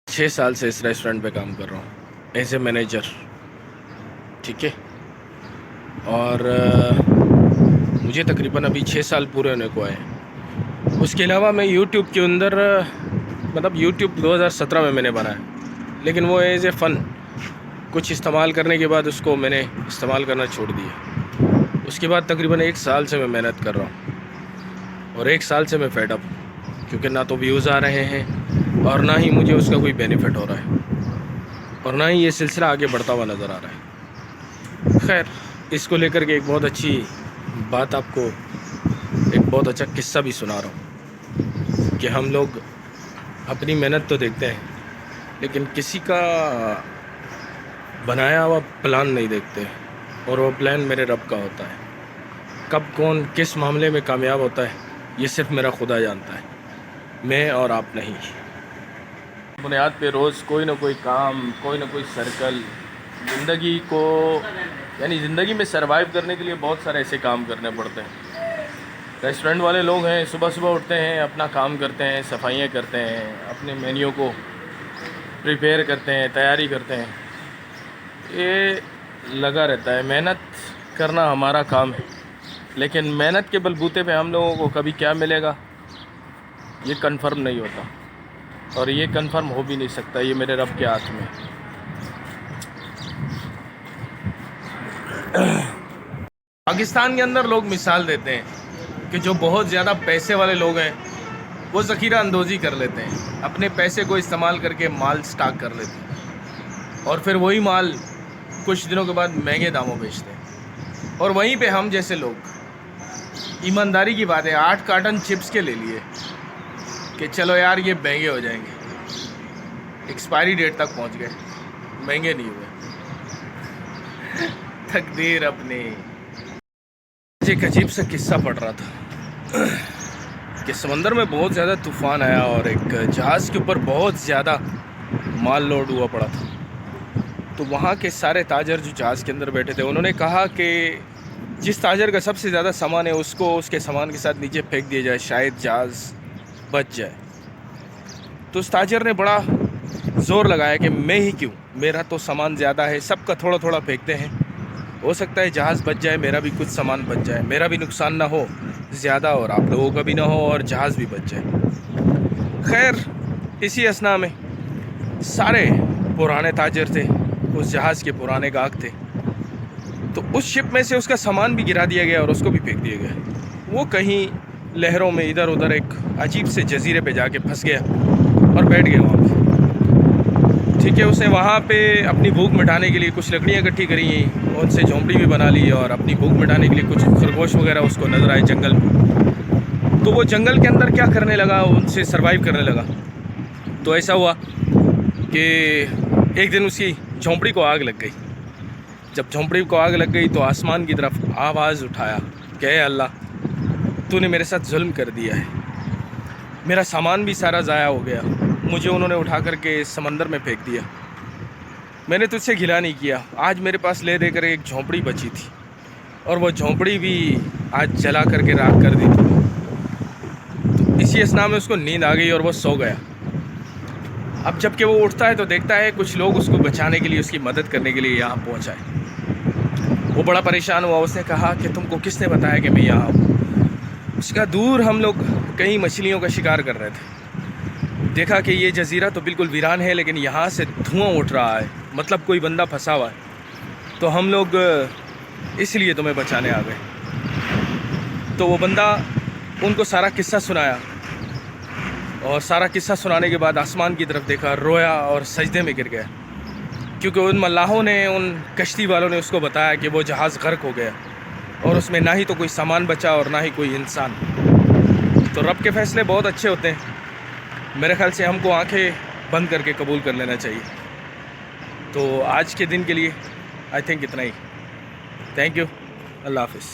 6 سال سے اس ریسٹورنٹ پہ کام کر رہا ہوں ایز اے مینیجر، ٹھیک ہے. اور مجھے تقریباً ابھی 6 سال پورے ہونے کو آئے. اس کے علاوہ میں یوٹیوب کے اندر مطلب یوٹیوب 2017 میں نے بنایا، لیکن وہ ایز اے فن کچھ استعمال کرنے کے بعد اس کو میں نے استعمال کرنا چھوڑ دیا. اس کے بعد تقریباً 1 سال سے میں محنت کر رہا ہوں، اور 1 سال سے میں فیڈ اپ، کیونکہ نہ تو ویوز آ رہے ہیں اور نہ ہی مجھے اس کا کوئی بینیفٹ ہو رہا ہے، اور نہ ہی یہ سلسلہ آگے بڑھتا ہوا نظر آ رہا ہے. خیر، اس کو لے کر کے ایک بہت اچھی بات آپ کو، ایک بہت اچھا قصہ بھی سنا رہا ہوں کہ ہم لوگ اپنی محنت تو دیکھتے ہیں لیکن کسی کا بنایا ہوا پلان نہیں دیکھتے، اور وہ پلان میرے رب کا ہوتا ہے. کب کون کس معاملے میں کامیاب ہوتا ہے یہ صرف میرا خدا جانتا ہے، میں اور آپ نہیں. بنیاد پہ روز کوئی نہ کوئی کام، کوئی نہ کوئی سرکل، زندگی کو یعنی زندگی میں سروائیو کرنے کے لیے بہت سارے ایسے کام کرنے پڑتے ہیں. ریسٹورنٹ والے لوگ ہیں، صبح صبح اٹھتے ہیں، اپنا کام کرتے ہیں، صفائیاں کرتے ہیں، اپنے مینیو کو پریپیئر کرتے ہیں، تیاری کرتے ہیں. یہ لگا رہتا ہے، محنت کرنا ہمارا کام ہے، لیکن محنت کے بلبوتے پہ ہم لوگوں کو کبھی کیا ملے گا یہ کنفرم نہیں ہوتا، اور یہ کنفرم ہو بھی نہیں سکتا. یہ میرے رب کے ہاتھ میں. پاکستان کے اندر لوگ مثال دیتے ہیں کہ جو بہت زیادہ پیسے والے لوگ ہیں وہ ذخیرہ اندوزی کر لیتے ہیں، اپنے پیسے کو استعمال کر کے مال سٹاک کر لیتے ہیں، اور پھر وہی مال کچھ دنوں کے بعد مہنگے داموں بیچتے ہیں. اور وہیں پہ ہم جیسے لوگ، ایمانداری کی بات ہے، 8 کارٹن چپس کے لے لیے کہ چلو یار یہ مہنگے ہو جائیں گے، ایکسپائری ڈیٹ تک پہنچ گئے، مہنگے نہیں ہوئے. تقدیر اپنی. ایک عجیب سا قصہ پڑھ رہا تھا کہ سمندر میں بہت زیادہ طوفان آیا اور ایک جہاز کے اوپر بہت زیادہ مال لوڈ ہوا پڑا تھا. تو وہاں کے سارے تاجر جو جہاز کے اندر بیٹھے تھے انہوں نے کہا کہ جس تاجر کا سب سے زیادہ سامان ہے اس کو اس کے سامان کے ساتھ نیچے پھینک دیا جائے، شاید جہاز بچ جائے. تو اس تاجر نے بڑا زور لگایا کہ میں ہی کیوں، میرا تو سامان زیادہ ہے، سب کا تھوڑا تھوڑا پھینکتے ہیں، ہو سکتا ہے جہاز بچ جائے، میرا بھی کچھ سامان بچ جائے، میرا بھی نقصان نہ ہو زیادہ اور آپ لوگوں کا بھی نہ ہو، اور جہاز بھی بچ جائے. خیر، اسی اثناء میں سارے پرانے تاجر تھے، اس جہاز کے پرانے گاہک تھے، تو اس شپ میں سے اس کا سامان بھی گرا دیا گیا اور اس کو بھی پھینک دیا گیا. وہ کہیں لہروں میں ادھر ادھر ایک عجیب سے جزیرے پہ جا کے پھنس گیا اور بیٹھ گیا وہاں پہ. ٹھیک ہے، اس نے وہاں پہ اپنی بھوک مٹانے کے لیے کچھ لکڑیاں اکٹھی کری، ان سے جھونپڑی بھی بنا لی، اور اپنی بھوک مٹانے کے لیے کچھ خرگوش وغیرہ اس کو نظر آئے جنگل میں. تو وہ جنگل کے اندر کیا کرنے لگا، ان سے سروائیو کرنے لگا. تو ایسا ہوا کہ ایک دن اس کی جھونپڑی کو آگ لگ گئی. جب جھونپڑی کو آگ لگ گئی تو آسمان کی طرف آواز اٹھایا کہ اے اللہ، تو نے میرے ساتھ ظلم کر دیا ہے، میرا سامان بھی سارا ضائع ہو گیا، مجھے انہوں نے اٹھا کر کے سمندر میں پھینک دیا، میں نے تجھ سے گھلا نہیں کیا، آج میرے پاس لے دے کر ایک جھونپڑی بچی تھی، اور وہ جھونپڑی بھی آج جلا کر کے راکھ کر دی تھی. تو اسی اثناء میں اس کو نیند آ گئی اور وہ سو گیا. اب جب کہ وہ اٹھتا ہے تو دیکھتا ہے کچھ لوگ اس کو بچانے کے لیے، اس کی مدد کرنے کے لیے یہاں پہنچائے. وہ بڑا پریشان ہوا، اس نے کہا کہ تم کو کس نے بتایا کہ میں یہاں ہوں؟ اس کا دور ہم لوگ کئی مچھلیوں کا شکار کر رہے تھے، دیکھا کہ یہ جزیرہ تو بالکل ویران ہے لیکن یہاں سے دھواں اٹھ رہا ہے، مطلب کوئی بندہ پھنسا ہوا ہے، تو ہم لوگ اس لیے تمہیں بچانے آ گئے. تو وہ بندہ ان کو سارا قصہ سنایا، اور سارا قصہ سنانے کے بعد آسمان کی طرف دیکھا، رویا اور سجدے میں گر گیا، کیونکہ ان ملاحوں نے، ان کشتی والوں نے اس کو بتایا کہ وہ جہاز غرق ہو گیا، اور اس میں نہ ہی تو کوئی سامان بچا اور نہ ہی کوئی انسان. تو رب کے فیصلے بہت اچھے ہوتے ہیں، میرے خیال سے ہم کو آنکھیں بند کر کے قبول کر لینا چاہیے. تو آج کے دن کے لیے آئی تھنک اتنا ہی. Thank you. اللہ حافظ.